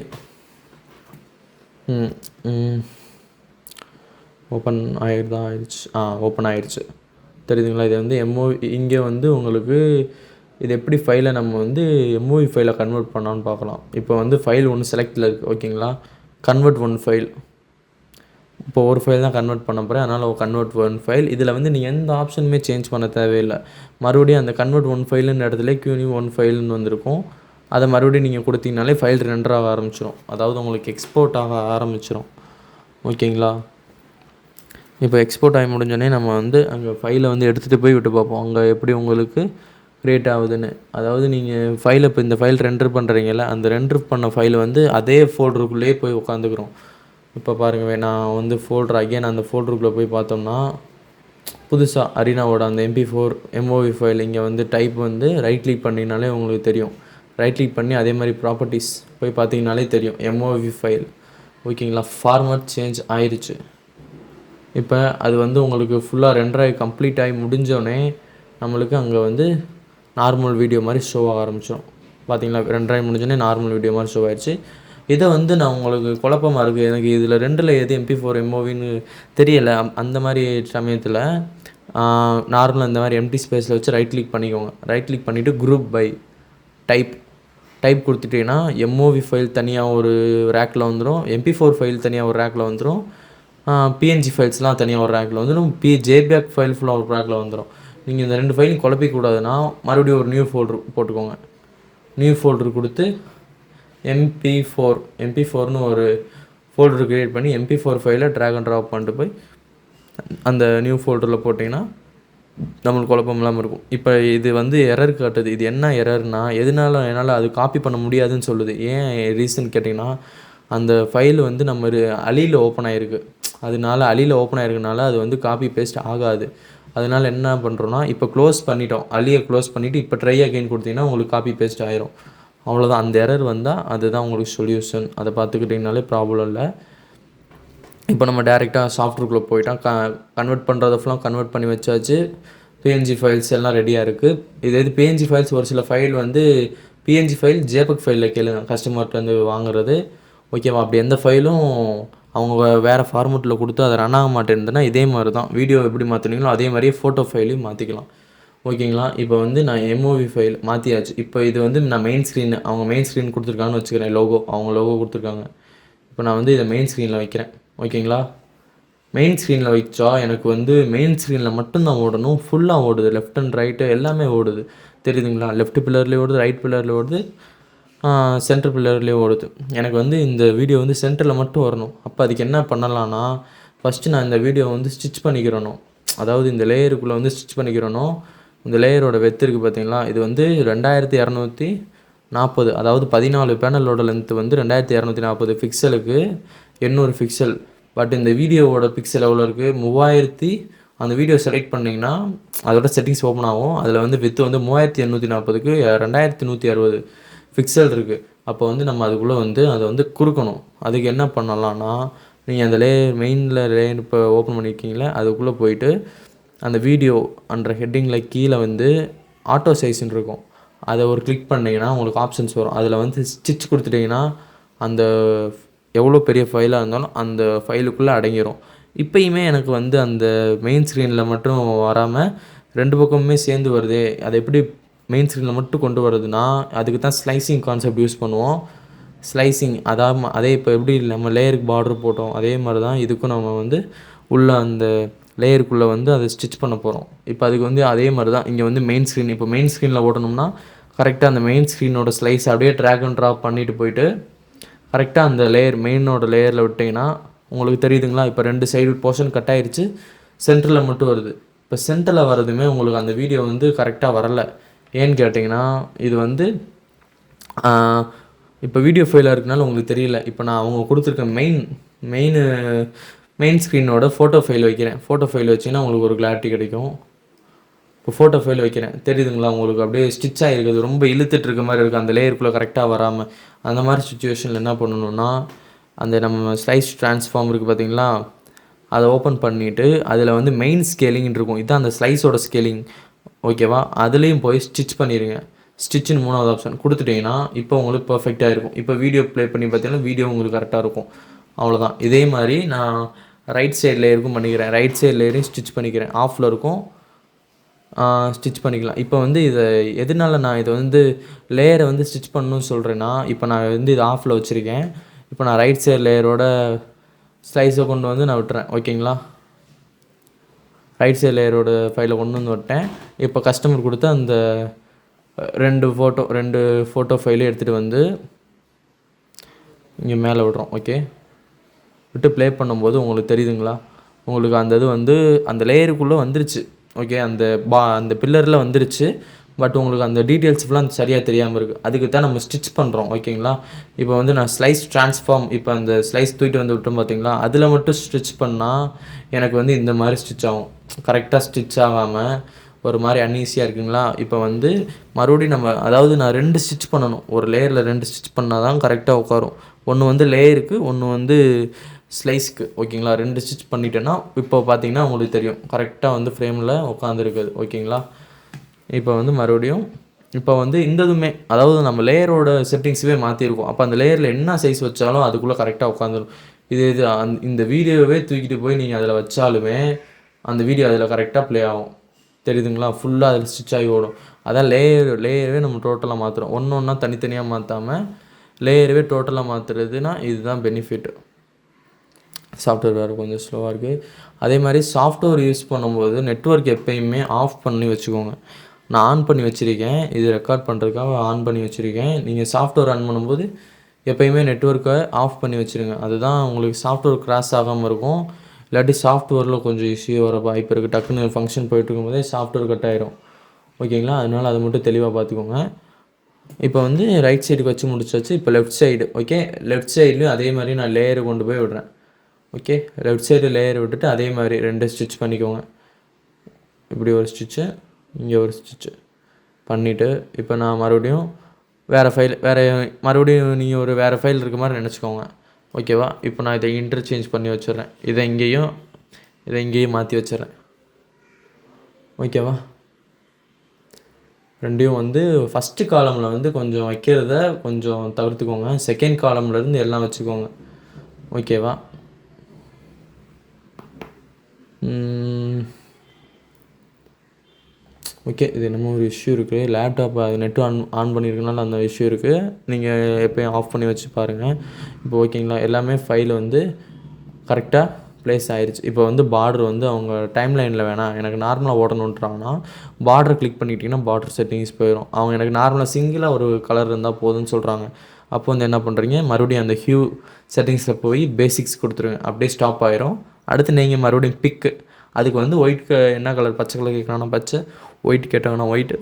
[SPEAKER 1] ஓப்பன் ஆயிடுச்சு. ஓப்பன் ஆயிடுச்சு. தெரியுதுங்களா? இது வந்து இங்கே வந்து உங்களுக்கு இது எப்படி ஃபைலை நம்ம வந்து MOV ஃபைலை கன்வெர்ட் பண்ணான்னு பார்க்கலாம். இப்போ வந்து ஃபைல் ஒன்று செலக்டில் இருக்குது. ஓகேங்களா? Convert one file. இப்போ ஒரு ஃபைல் தான் கன்வெர்ட் பண்ண போகிறேன். அதனால் கன்வெர்ட் ஒன் ஃபைல். இதில் வந்து நீங்கள் எந்த ஆப்ஷனுமே சேஞ்ச் பண்ண தேவையில்லை. மறுபடியும் அந்த கன்வெர்ட் ஒன் ஃபைலுன்ற இடத்துல QNew ஒன் ஃபைல்னு வந்திருக்கும். அதை மறுபடியும் நீங்கள் கொடுத்தீங்கனாலே ஃபைல் ரெண்டர் ஆக ஆரம்பிச்சிடும். அதாவது உங்களுக்கு எக்ஸ்போர்ட் ஆக ஆரம்பிச்சிடும். ஓகேங்களா? இப்போ எக்ஸ்போர்ட் ஆகி முடிஞ்சோடனே நம்ம வந்து அங்கே ஃபைலை வந்து எடுத்துகிட்டு போய் விட்டு பார்ப்போம் அங்கே எப்படி உங்களுக்கு க்ரியேட் ஆகுதுன்னு. அதாவது நீங்கள் ஃபைலை இப்போ இந்த ஃபைல் ரெண்டர் பண்ணுறீங்கல்ல, அந்த ரெண்டர் பண்ண ஃபைல் வந்து அதே ஃபோல்டருக்குள்ளேயே போய் உட்காந்துக்கிறோம். இப்போ பாருங்கள், நான் வந்து ஃபோல்டர் அகைன் அந்த ஃபோல்டருக்குள்ளே போய் பார்த்தோம்னா புதுசாக அரினாவோட அந்த MP4 MOV ஃபைல் இங்கே வந்து டைப் வந்து ரைட் கிளிக் பண்ணிங்கனாலே உங்களுக்கு தெரியும். ரைட் கிளிக் பண்ணி அதே மாதிரி ப்ராப்பர்ட்டிஸ் போய் பார்த்தீங்கனாலே தெரியும் MOV ஃபைல். ஓகேங்களா, ஃபார்மட் சேஞ்ச் ஆயிடுச்சு. இப்போ அது வந்து உங்களுக்கு ஃபுல்லாக ரெண்டரை கம்ப்ளீட் ஆகி முடிஞ்சோடனே நம்மளுக்கு அங்கே வந்து நார்மல் வீடியோ மாதிரி ஷோ ஆக ஆரம்பிச்சிடும். பார்த்தீங்களா, ரெண்டரை முடிஞ்சோடனே நார்மல் வீடியோ மாதிரி ஷோ ஆயிடுச்சு. இதை வந்து நான் உங்களுக்கு குழப்பமாக இருக்குது, எனக்கு இதில் ரெண்டில் எது MP4 MOVன்னு தெரியலை. அந்த மாதிரி சமயத்தில் நார்மலாக இந்த மாதிரி எம்டி ஸ்பேஸில் வச்சு ரைட் கிளிக் பண்ணிக்கோங்க. ரைட் கிளிக் பண்ணிவிட்டு குரூப் பை டைப் கொடுத்துட்டிங்கன்னா MOV ஃபைல் தனியாக ஒரு ரேக்கில் வந்துடும், MP4 ஃபைல் தனியாக ஒரு ரேக்கில் வந்துடும், PNG ஃபைல்ஸ்லாம் தனியாக ஒரு ரேக்கில் வந்துடும், JPEG ஃபைல் ஃபுல்லாக ஒரு ரேக்கில் வந்துடும். நீங்கள் இந்த 2 ஃபைலையும் குழப்பிக்கூடாதுன்னா மறுபடியும் ஒரு நியூ ஃபோல்டர் போட்டுக்கோங்க. நியூ ஃபோல்டர் கொடுத்து MP4ன்னு ஒரு ஃபோல்டர் க்ரியேட் பண்ணி MP4 ஃபைலை ட்ராக் அண்ட் ட்ராப் பண்ணிட்டு போய் அந்த நியூ ஃபோல்டரில் போட்டிங்கன்னா நம்மளுக்கு குழப்பம் இல்லாமல் இருக்கும். இப்போ இது வந்து எரர் காட்டுது. இது என்ன எரர்னா, என்னால் அது காப்பி பண்ண முடியாதுன்னு சொல்லுது. ஏன் ரீசன் கேட்டிங்கன்னா, அந்த ஃபைல் வந்து நம்ம அலியில் ஓப்பன் ஆகிருக்கு. அதனால அலியில் ஓப்பன் ஆகிருக்கனால அது வந்து காப்பி பேஸ்ட் ஆகாது. அதனால் என்ன பண்ணுறோன்னா, இப்போ க்ளோஸ் பண்ணிட்டோம், அலியை க்ளோஸ் பண்ணிவிட்டு இப்போ ட்ரை அகைன் கொடுத்தீங்கன்னா உங்களுக்கு காப்பி பேஸ்ட் ஆயிரும். அவ்வளோதான். அந்த எரர் வந்தால் அதுதான் உங்களுக்கு சொல்யூஷன். அதை பார்த்துக்கிட்டிங்கனாலே ப்ராப்ளம் இல்லை. இப்போ நம்ம டேரெக்டாக சாஃப்ட்வேர்க்குள்ளே போயிட்டால் கன்வெர்ட் பண்ணுறத ஃபுல்லாக கன்வெர்ட் பண்ணி வச்சாச்சு. PNG ஃபைல்ஸ் எல்லாம் ரெடியாக இருக்குது. இது PNG ஃபைல்ஸ் ஒரு சில ஃபைல் வந்து PNG ஃபைல் JPEG ஃபைலில் கேளுங்க கஸ்டமர்கிட்டருந்து வாங்குறது. ஓகேவா, அப்படி எந்த ஃபைலும் அவங்க வேறு ஃபார்மெட்டில் கொடுத்து அதை ரன் ஆக மாட்டேருந்துன்னா இதே மாதிரி தான் வீடியோ எப்படி மாற்றினீங்களோ அதே மாதிரியே ஃபோட்டோ ஃபைலையும் மாற்றிக்கலாம். ஓகேங்களா, இப்போ வந்து நான் MOV ஃபைல் மாற்றியாச்சு. இப்போ இது வந்து நான் மெயின் ஸ்க்ரீன், அவங்க மெயின் ஸ்க்ரீன் கொடுத்துருக்காங்கன்னு வச்சுக்கிறேன். அவங்க லோகோ கொடுத்துருக்காங்க. இப்போ நான் வந்து இதை மெயின் ஸ்க்ரீனில் வைக்கிறேன். ஓகேங்களா, மெயின் ஸ்க்ரீனில் வச்சா எனக்கு வந்து மெயின் ஸ்க்ரீனில் மட்டும்தான் ஓடணும். ஃபுல்லாக ஓடுது, லெஃப்ட் அண்ட் ரைட்டு எல்லாமே ஓடுது. தெரியுதுங்களா, லெஃப்ட் பில்லர்லேயே ஓடுது, ரைட் பில்லரில் ஓடுது, சென்டர் பில்லர்லேயே ஓடுது. எனக்கு வந்து இந்த வீடியோ வந்து சென்டரில் மட்டும் வரணும். அப்போ அதுக்கு என்ன பண்ணலான்னா, ஃபஸ்ட்டு நான் இந்த வீடியோ வந்து ஸ்டிச் பண்ணிக்கிறணும். அதாவது இந்த லேயருக்குள்ளே வந்து ஸ்டிச் பண்ணிக்கிறணும். இந்த லேயரோட வெத்து இருக்குது பார்த்தீங்களா, இது வந்து 2240, அதாவது 14 பேனலோட லென்த்து வந்து 2240 பிக்சலுக்கு 800 பிக்சல். பட் இந்த வீடியோவோட பிக்சல் எவ்வளோ இருக்குது, 3000. அந்த வீடியோ செலக்ட் பண்ணிங்கன்னா அதோட செட்டிங்ஸ் ஓப்பன் ஆகும். அதில் வந்து வித்து வந்து 3840க்கு 2160 பிக்சல் இருக்குது. அப்போ வந்து நம்ம அதுக்குள்ளே வந்து அதை வந்து குறுக்கணும். அதுக்கு என்ன பண்ணலான்னா, நீங்கள் அந்த மெயினில் இப்போ ஓப்பன் பண்ணியிருக்கீங்களே அதுக்குள்ளே போயிட்டு அந்த வீடியோ என்ற ஹெட்டிங்கில் கீழே வந்து ஆட்டோ சைஸ்ன்னு இருக்கும். அதை ஒரு கிளிக் பண்ணிங்கன்னா உங்களுக்கு ஆப்ஷன்ஸ் வரும். அதில் வந்து ஸ்டிச் கொடுத்துட்டிங்கன்னா அந்த எவ்வளோ பெரிய ஃபைலாக இருந்தாலும் அந்த ஃபைலுக்குள்ளே அடங்கிடும். இப்போயுமே எனக்கு வந்து அந்த மெயின் ஸ்க்ரீனில் மட்டும் வராமல் 2 பக்கமுமே சேர்ந்து வருதே, அதை எப்படி மெயின் ஸ்க்ரீனில் மட்டும் கொண்டு வரதுன்னா, அதுக்கு தான் ஸ்லைசிங் கான்செப்ட் யூஸ் பண்ணுவோம். ஸ்லைசிங் அதே இப்போ எப்படி நம்ம லேயருக்கு பார்டர் போட்டோம் அதே மாதிரி தான் இதுக்கும் நம்ம வந்து உள்ள அந்த லேயருக்குள்ளே வந்து அதை ஸ்டிச் பண்ண போகிறோம். இப்போ அதுக்கு வந்து அதே மாதிரி தான் இங்கே வந்து மெயின் ஸ்க்ரீன். இப்போ மெயின் ஸ்க்ரீனில் ஓட்டணும்னா கரெக்டாக அந்த மெயின் ஸ்க்ரீனோட ஸ்லைஸ் அப்படியே ட்ராக் அண்ட் ட்ராப் பண்ணிவிட்டு போயிட்டு கரெக்டாக அந்த மெயினோட லேயரில் விட்டிங்கன்னா உங்களுக்கு தெரியுதுங்களா. இப்போ 2 சைடு போர்ஷன் கட் ஆகிடுச்சு, சென்டரில் மட்டும் வருது. இப்போ சென்டரில் வரதுமே உங்களுக்கு அந்த வீடியோ வந்து கரெக்டாக வரலை. ஏன்னு கேட்டிங்கன்னா, இது வந்து இப்போ வீடியோ ஃபைலாக இருக்கனால உங்களுக்கு தெரியல. இப்போ நான் அவங்க கொடுத்துருக்க மெயின் ஸ்க்ரீனோட ஃபோட்டோ ஃபைல் வைக்கிறேன். ஃபோட்டோ ஃபைல் வச்சிங்கன்னா உங்களுக்கு ஒரு கிளாரிட்டி கிடைக்கும். இப்போ ஃபோட்டோ ஃபைல் வைக்கிறேன், தெரியுதுங்களா உங்களுக்கு அப்படியே ஸ்டிச் ஆகிருக்குது, ரொம்ப இழுத்துட்டு இருக்க மாதிரி இருக்குது அந்த லேயருக்குள்ளே கரெக்டாக வராமல். அந்த மாதிரி சுச்சுவேஷனில் என்ன பண்ணணுன்னா, அந்த நம்ம ஸ்லைஸ் ட்ரான்ஸ்ஃபார்ம் இருக்குது பார்த்தீங்களா, அதை ஓப்பன் பண்ணிவிட்டு அதில் வந்து மெயின் ஸ்கேலிங்னு இருக்கும். இதுதான் அந்த ஸ்லைஸோட ஸ்கேலிங். ஓகேவா, அதுலேயும் போய் ஸ்டிச் பண்ணிடுங்க. ஸ்டிச்சின்னு 3வது ஆப்ஷன் கொடுத்துட்டிங்கன்னா இப்போ உங்களுக்கு பர்ஃபெக்டாக இருக்கும். இப்போ வீடியோ ப்ளே பண்ணி பார்த்தீங்கன்னா வீடியோ உங்களுக்கு கரெக்டாக இருக்கும். அவ்வளோதான். இதே மாதிரி நான் ரைட் சைட் லேயருக்கும் பண்ணிக்கிறேன். ரைட் சைட் லேயரையும் ஸ்டிச் பண்ணிக்கிறேன். ஆஃபில் இருக்கும், ஸ்டிச் பண்ணிக்கலாம். இப்போ வந்து எதனால நான் இதை வந்து லேயரை வந்து ஸ்டிச் பண்ணணும்னு சொல்கிறேன்னா, இப்போ நான் வந்து இது ஆஃபில் வச்சுருக்கேன். இப்போ நான் ரைட் சைட் லேயரோட ஸ்லைஸை கொண்டு வந்து நான் விட்டுறேன். ஓகேங்களா, ரைட் சைட் லேயரோட ஃபைலை கொண்டு வந்து விட்டேன். இப்போ கஸ்டமர் கொடுத்து அந்த 2 ஃபோட்டோ ஃபைலையும் எடுத்துகிட்டு வந்து இங்கே மேலே விடுறோம். ஓகே, விட்டு ப்ளே பண்ணும்போது உங்களுக்கு தெரியுதுங்களா, உங்களுக்கு அந்த இது வந்து அந்த லேயருக்குள்ளே வந்துருச்சு. ஓகே, அந்த பில்லரில் வந்துருச்சு. பட் உங்களுக்கு அந்த டீட்டெயில்ஸ் ஃபுல்லாக சரியாக தெரியாமல் இருக்குது. அதுக்கு தான் நம்ம ஸ்டிச் பண்ணுறோம். ஓகேங்களா? இப்போ வந்து நான் ஸ்லைஸ் ட்ரான்ஸ்ஃபார்ம் இப்போ அந்த ஸ்லைஸ் தூக்கிட்டு வந்து விட்டோம் பார்த்தீங்களா, அதில் மட்டும் ஸ்டிச் பண்ணால் எனக்கு வந்து இந்த மாதிரி ஸ்டிச் ஆகும். கரெக்டாக ஸ்டிச் ஆகாமல் ஒரு மாதிரி அன்ஈஸியாக இருக்குங்களா? இப்போ வந்து மறுபடியும் நம்ம அதாவது நான் 2 ஸ்டிச் பண்ணணும். ஒரு லேயரில் 2 ஸ்டிச் பண்ணால் தான் கரெக்டாக உட்காரும். ஒன்று வந்து லேயருக்கு, ஒன்று வந்து ஸ்லைஸ்க்கு. ஓகேங்களா? 2 ஸ்டிச் பண்ணிட்டேன்னா இப்போ பார்த்தீங்கன்னா உங்களுக்கு தெரியும் கரெக்டாக வந்து ஃப்ரேமில் உட்காந்துருக்குது. ஓகேங்களா? இப்போ வந்து மறுபடியும் இப்போ வந்து இந்த இதுவுமே அதாவது நம்ம லேயரோட செட்டிங்ஸுவே மாற்றிருக்கோம். அப்போ அந்த லேயரில் என்ன சைஸ் வச்சாலும் அதுக்குள்ளே கரெக்டாக உட்காந்துரும். இது இந்த வீடியோவே தூக்கிட்டு போய் நீங்கள் அதில் வச்சாலுமே அந்த வீடியோ அதில் கரெக்டாக ப்ளே ஆகும். தெரியுதுங்களா? ஃபுல்லாக அதில் ஸ்டிச் ஆகி ஓடும். அதான் லேயரவே நம்ம டோட்டலாக மாற்றுறோம். ஒன்றா தனித்தனியாக மாற்றாமல் லேயரவே டோட்டலாக மாற்றுறதுனா இதுதான் பெனிஃபிட். சாஃப்ட்வேர் வேறு கொஞ்சம் ஸ்லோவாக இருக்குது. அதே மாதிரி சாஃப்ட்வேர் யூஸ் பண்ணும்போது நெட்வொர்க் எப்போயுமே ஆஃப் பண்ணி வச்சுக்கோங்க. நான் ஆன் பண்ணி வச்சுருக்கேன். இது ரெக்கார்ட் பண்ணுறதுக்காக ஆன் பண்ணி வச்சுருக்கேன். நீங்கள் சாஃப்ட்வேர் ஆன் பண்ணும்போது எப்போயுமே நெட்வொர்க்கை ஆஃப் பண்ணி வச்சுருங்க. அதுதான் உங்களுக்கு சாஃப்ட்வேர் கிராஷ் ஆகாமல் இருக்கும். இல்லாட்டி சாஃப்ட்வேரில் கொஞ்சம் இஷ்யூ வர வாய்ப்பு இருக்குது. டக்குன்னு ஃபங்க்ஷன் போய்ட்டு இருக்கும்போதே சாஃப்ட்வேர் கட் ஆயிரும். ஓகேங்களா? அதனால் அதை மட்டும் தெளிவாக பார்த்துக்கோங்க. இப்போ வந்து ரைட் சைடுக்கு வச்சு முடிச்சாச்சு. இப்போ லெஃப்ட் சைடு. ஓகே, லெஃப்ட் சைட்லேயும் அதே மாதிரி நான் லேயரை கொண்டு போய் விடுறேன். ஓகே, லெஃப்ட் சைடு லேயர் விட்டுட்டு அதே மாதிரி 2 ஸ்டிச் பண்ணிக்கோங்க. இப்படி ஒரு ஸ்டிச்சு, இங்கே ஒரு ஸ்டிச்சு பண்ணிவிட்டு இப்போ நான் மறுபடியும் மறுபடியும் நீங்கள் ஒரு வேறு ஃபைல் இருக்க மாதிரி நினச்சிக்கோங்க. ஓகேவா? இப்போ நான் இதை இன்டர்சேஞ்ச் பண்ணி வச்சிடுறேன். இதை இங்கேயும் மாற்றி வச்சிடுறேன். ஓகேவா? ரெண்டையும் வந்து ஃபஸ்ட்டு காலமில் வந்து கொஞ்சம் வைக்கிறத கொஞ்சம் தவிர்த்துக்கோங்க. செகண்ட் காலம்லேருந்து எல்லாம் வச்சுக்கோங்க. ஓகேவா? ஓகே, இது என்னமோ ஒரு இஷ்யூ இருக்குது. லேப்டாப் அது நெட்டு ஆன் பண்ணியிருக்கனால அந்த இஷ்யூ இருக்குது. நீங்கள் எப்போயும் ஆஃப் பண்ணி வச்சு பாருங்கள். இப்போ ஓகேங்களா? எல்லாமே ஃபைல் வந்து கரெக்டாக ப்ளேஸ் ஆயிடுச்சு. இப்போ வந்து பார்டர் வந்து அவங்க டைம் லைனில் வேணாம், எனக்கு நார்மலாக ஓடணுன்றாங்கன்னா பார்டரை கிளிக் பண்ணிக்கிட்டிங்கன்னா பார்டர் செட்டிங்ஸ் போயிடும். அவங்க எனக்கு நார்மலாக சிங்கிளாக ஒரு கலர் இருந்தால் போதும்னு சொல்கிறாங்க. அப்போ வந்து என்ன பண்ணுறீங்க, மறுபடியும் அந்த ஹியூ செட்டிங்ஸில் போய் பேசிக்ஸ் கொடுத்துருங்க. அப்படியே ஸ்டாப் ஆயிரும். அடுத்து நீங்கள் மறுபடியும் பிக்கு, அதுக்கு வந்து ஒயிட் என்ன கலர், பச்சை கலர் கேட்குறாங்கன்னா பச்சை, ஒயிட் கேட்டாங்கன்னா ஒயிட்டு,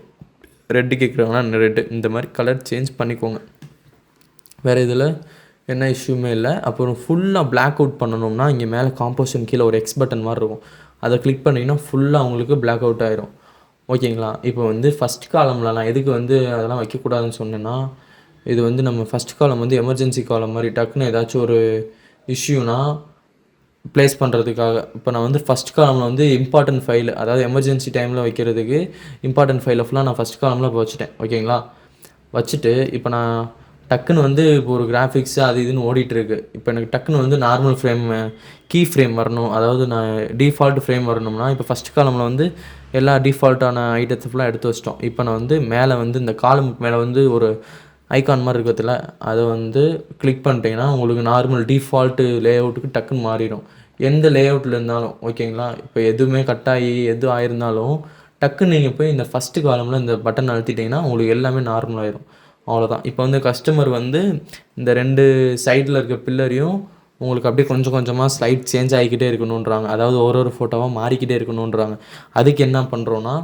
[SPEAKER 1] ரெட்டு கேட்குறாங்கன்னா ரெட்டு, இந்த மாதிரி கலர் சேஞ்ச் பண்ணிக்கோங்க. வேறு இதில் என்ன இஷ்யூமே இல்லை. அப்புறம் ஃபுல்லாக பிளாக் அவுட் பண்ணணும்னா இங்கே மேலே காம்போசிஷன் கீழே ஒரு எக்ஸ் பட்டன் மாதிரி இருக்கும். அதை கிளிக் பண்ணிங்கன்னா ஃபுல்லாக உங்களுக்கு பிளாக் அவுட் ஆயிரும். ஓகேங்களா? இப்போ வந்து ஃபஸ்ட் காலமில் நான் எதுக்கு வந்து அதெல்லாம் வைக்கக்கூடாதுன்னு சொன்னேன்னா, இது வந்து நம்ம ஃபஸ்ட் காலம் வந்து எமர்ஜென்சி காலம் மாதிரி டக்குன்னு ஏதாச்சும் ஒரு இஷ்யூனா ப்ளேஸ் பண்ணுறதுக்காக. இப்போ நான் வந்து ஃபஸ்ட் காலமில் வந்து இம்பார்ட்டன்ட் ஃபைல், அதாவது எமர்ஜென்சி டைமில் வைக்கிறதுக்கு இம்பார்ட்டன்ட் ஃபைலை ஃபுல்லாக நான் ஃபஸ்ட் காலமில் இப்போ வச்சுட்டேன். ஓகேங்களா? வச்சுட்டு இப்போ நான் டக்குன்னு வந்து இப்போ ஒரு கிராஃபிக்ஸு அது இதுன்னு ஓடிட்டுருக்கு. இப்போ எனக்கு டக்குன்னு வந்து நார்மல் ஃப்ரேம், கீ ஃப்ரேம் வரணும், அதாவது நான் டிஃபால்ட் ஃப்ரேம் வரணும்னா இப்போ ஃபஸ்ட் காலமில் வந்து எல்லா டிஃபால்ட்டான ஐட்டத்தை ஃபுல்லாக எடுத்து வச்சிட்டோம். இப்போ நான் வந்து மேலே வந்து இந்த காலமுக்கு மேலே வந்து ஒரு ஐகான் மாதிரி இருக்கிறதுல அதை வந்து கிளிக் பண்ணிட்டீங்கன்னா உங்களுக்கு நார்மல் டிஃபால்ட்டு லே அவுட்டுக்கு டக்குன்னு மாறிடும். எந்த லே அவுட்டில் இருந்தாலும். ஓகேங்களா? இப்போ எதுவுமே கட்டாகி எது ஆயிருந்தாலும் டக்குன்னு நீங்கள் போய் இந்த ஃபஸ்ட்டு காலமில் இந்த பட்டன் அழுத்திட்டிங்கன்னா உங்களுக்கு எல்லாமே நார்மல் ஆயிரும். அவ்வளோதான். இப்போ வந்து கஸ்டமர் வந்து இந்த 2 சைடில் இருக்க பில்லரையும் உங்களுக்கு அப்படியே கொஞ்சம் கொஞ்சமாக ஸ்லைட் சேஞ்ச் ஆகிக்கிட்டே இருக்கணுன்றாங்க. அதாவது ஒரு ஃபோட்டோவாக மாறிக்கிட்டே இருக்கணுன்றாங்க. அதுக்கு என்ன பண்ணுறோன்னா,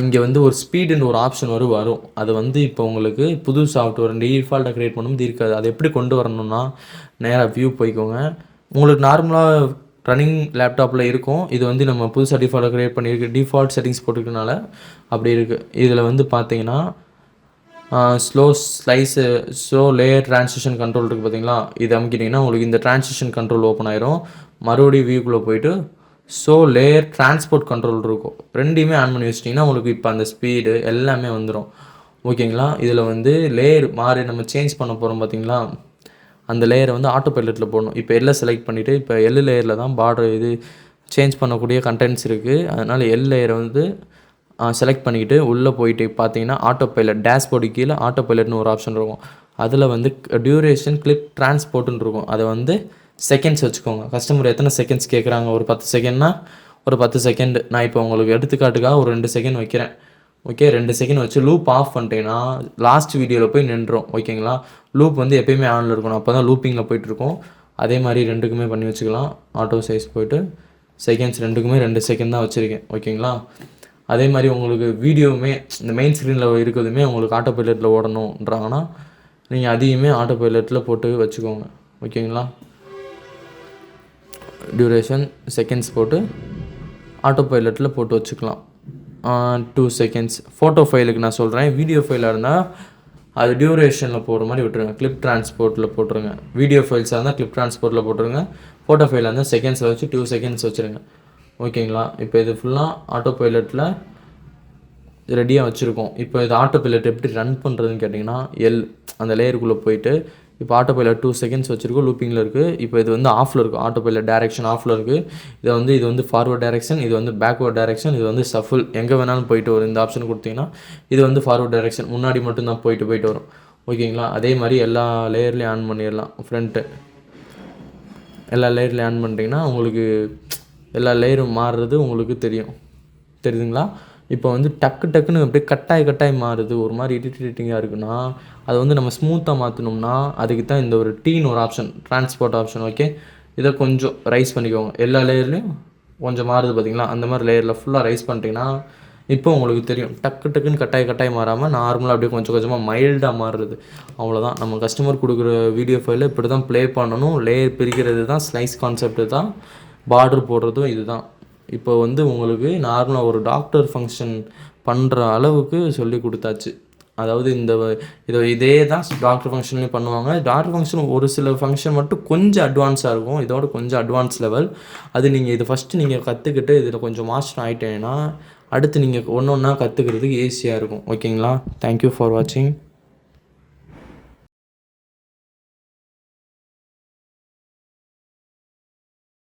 [SPEAKER 1] இங்கே வந்து ஒரு ஸ்பீடுன்னு ஒரு ஆப்ஷன் வரும். அது வந்து இப்போ உங்களுக்கு புது சாஃப்ட்வேர் டிஃபால்ட்டாக க்ரியேட் பண்ணும்போது இருக்காது. அதை எப்படி கொண்டு வரணும்னா, நேராக வியூ போய்க்கோங்க. உங்களுக்கு நார்மலாக ரன்னிங் லேப்டாப்பில் இருக்கும். இது வந்து நம்ம புதுசாக டிஃபால்ட்டாக க்ரியேட் பண்ணியிருக்கு. டிஃபால்ட் செட்டிங்ஸ் போட்டுருக்கனால அப்படி இருக்குது. இதில் வந்து பார்த்தீங்கன்னா ஸ்லோ லேயர் ட்ரான்சிஷன் கண்ட்ரோல் இருக்குது பார்த்தீங்களா? இது அமுக்கிட்டிங்கன்னா உங்களுக்கு இந்த ட்ரான்சிஷன் கண்ட்ரோல் ஓப்பன் ஆயிரும். மறுபடியும் வியூக்குள்ளே போய்ட்டு லேயர் டிரான்ஸ்போர்ட் கண்ட்ரோல் இருக்கும். ரெண்டையுமே ஆன் பண்ணி வச்சிட்டிங்கன்னா உங்களுக்கு இப்போ அந்த ஸ்பீடு எல்லாமே வந்துடும். ஓகேங்களா? இதில் வந்து லேயர் நம்ம சேஞ்ச் பண்ண போகிறோம் பார்த்தீங்களா? அந்த லேயரை வந்து ஆட்டோ பைலட்டில் போடணும். இப்போ எல்லை செலக்ட் பண்ணிவிட்டு இப்போ லேயரில் தான் பார்டர் இது சேஞ்ச் பண்ணக்கூடிய கண்டென்ட்ஸ் இருக்குது. அதனால் லேயரை வந்து செலக்ட் பண்ணிக்கிட்டு உள்ளே போயிட்டு பார்த்தீங்கன்னா ஆட்டோ பைலட் டேஷ்போர்டு கீழே ஆட்டோ பைலட்னு ஒரு ஆப்ஷன் இருக்கும். அதில் வந்து டியூரேஷன் கிளிப் டிரான்ஸ்போர்ட்டுன்னு இருக்கும். அதை வந்து செகண்ட்ஸ் வச்சுக்கோங்க. கஸ்டமர் எத்தனை செகண்ட்ஸ் கேட்குறாங்க, ஒரு 10 செகண்ட்னா ஒரு 10 செகண்ட். நான் இப்போ உங்களுக்கு எடுத்துக்காட்டுக்காக ஒரு 2 செகண்ட் வைக்கிறேன். ஓகே, 2 செகண்ட் வச்சு லூப் ஆஃப் பண்ணிட்டேன்னா லாஸ்ட் வீடியோவில் போய் நின்றோம். ஓகேங்களா? லூப் வந்து எப்போயுமே ஆனில் இருக்கணும். அப்போ தான் லூப்பிங்கில் போய்ட்டுருக்கோம். அதே மாதிரி 2க்குமே பண்ணி வச்சுக்கலாம். ஆட்டோ சைஸ் போய்ட்டு செகண்ட்ஸ் 2க்குமே 2 செகண்ட் தான் வச்சுருக்கேன். ஓகேங்களா? அதே மாதிரி உங்களுக்கு வீடியோவுமே இந்த மெயின் ஸ்க்ரீனில் இருக்கிறதுமே உங்களுக்கு ஆட்டோ பைலட்டில் ஓடணுன்றாங்கன்னா நீங்கள் அதையுமே ஆட்டோ பைலட்டில் போட்டு வச்சுக்கோங்க. ஓகேங்களா? டியூரேஷன் செகண்ட்ஸ் போட்டு ஆட்டோ பைலட்டில் போட்டு வச்சுக்கலாம். 2 செகண்ட்ஸ். ஃபோட்டோ ஃபைலுக்கு நான் சொல்கிறேன். வீடியோ ஃபைலாக இருந்தால் அது டியூரேஷனில் போடுற மாதிரி விட்டுருங்க. கிளிப் ட்ரான்ஸ்போர்ட்டில் போட்டுருங்க. வீடியோ ஃபைல்ஸாக இருந்தால் கிளிப் ட்ரான்ஸ்போர்ட்டில் போட்டுருங்க. ஃபோட்டோ ஃபைலாக இருந்தால் செகண்ட்ஸில் வச்சு 2 செகண்ட்ஸ் வச்சுருங்க. ஓகேங்களா? இப்போ இது ஃபுல்லாக ஆட்டோ பைலட்டில் ரெடியாக வச்சுருக்கோம். இப்போ இது ஆட்டோ பைலட் எப்படி ரன் பண்ணுறதுன்னு கேட்டிங்கன்னா, அந்த லேயருக்குள்ளே போயிட்டு இப்போ ஆட்டோ பைலட் 2 செகண்ட்ஸ் வச்சுருக்கோம், லூப்பிங்கில் இருக்குது. இப்போ இது வந்து ஆஃபில் இருக்குது. ஆட்டோ பைலட் டேரெக்ஷன் ஆஃபில் இருக்குது. இது வந்து ஃபார்வர்ட் டேரெக்ஷன், இது வந்து பேக்வர்ட் டேரெக்ஷன், இது வந்து ஷஃபிள், எங்கே வேணாலும் போயிட்டு வரும். இந்த ஆப்ஷன் கொடுத்தீங்கன்னா இது வந்து ஃபார்வர்ட் டேரெக்ஷன், முன்னாடி மட்டும்தான் போயிட்டு வரும். ஓகேங்களா? அதே மாதிரி எல்லா லேயர்லேயும் ஆன் பண்ணிடலாம். ஃப்ரண்ட்டு எல்லா லேயர்லேயும் ஆன் பண்ணிட்டீங்கன்னா உங்களுக்கு எல்லா லேயரும் மாறுறது உங்களுக்கு தெரியுதுங்களா? இப்போ வந்து டக்குன்னு அப்படியே கட்டாய் மாறுது, ஒரு மாதிரி இரிட்டேட்டிங்காக இருக்குன்னா அதை வந்து நம்ம ஸ்மூத்தாக மாற்றணும்னா அதுக்கு தான் இந்த ஒரு டீன்னு ஒரு ஆப்ஷன், டிரான்ஸ்போர்ட் ஆப்ஷன். ஓகே, இதை கொஞ்சம் ரைஸ் பண்ணிக்கோங்க. எல்லா லேயர்லேயும் கொஞ்சம் மாறுது பார்த்தீங்களா? அந்த மாதிரி லேயரில் ஃபுல்லாக ரைஸ் பண்ணிட்டீங்கன்னா இப்போ உங்களுக்கு தெரியும் டக்குன்னு கட்டாய் மாறாமல் நார்மலாக அப்படியே கொஞ்சம் கொஞ்சமாக மைல்டாக மாறுறது. அவ்வளோதான். நம்ம கஸ்டமர் கொடுக்குற வீடியோ ஃபைலில் இப்படி தான் ப்ளே பண்ணணும். லேயர் பிரிக்கிறது தான் ஸ்லைஸ் கான்செப்ட் தான், பார்டர் போடுறதும் இது தான். இப்போ வந்து உங்களுக்கு நார்மலாக ஒரு டாக்டர் ஃபங்க்ஷன் பண்ணுற அளவுக்கு சொல்லி கொடுத்தாச்சு. அதாவது இதே தான் டாக்டர் ஃபங்க்ஷன்லேயும் பண்ணுவாங்க. டாக்டர் ஃபங்க்ஷன் ஒரு சில ஃபங்க்ஷன் மட்டும் கொஞ்சம் அட்வான்ஸாக இருக்கும், இதோட கொஞ்சம் அட்வான்ஸ் லெவல். அது இது ஃபஸ்ட்டு நீங்கள் கற்றுக்கிட்டு இதில் கொஞ்சம் மாஸ்டர் ஆகிட்டேன்னா அடுத்து நீங்கள் ஒன்று ஒன்றா கற்றுக்கிறதுக்கு ஈஸியாக இருக்கும். ஓகேங்களா? தேங்க்யூ ஃபார் வாட்சிங்.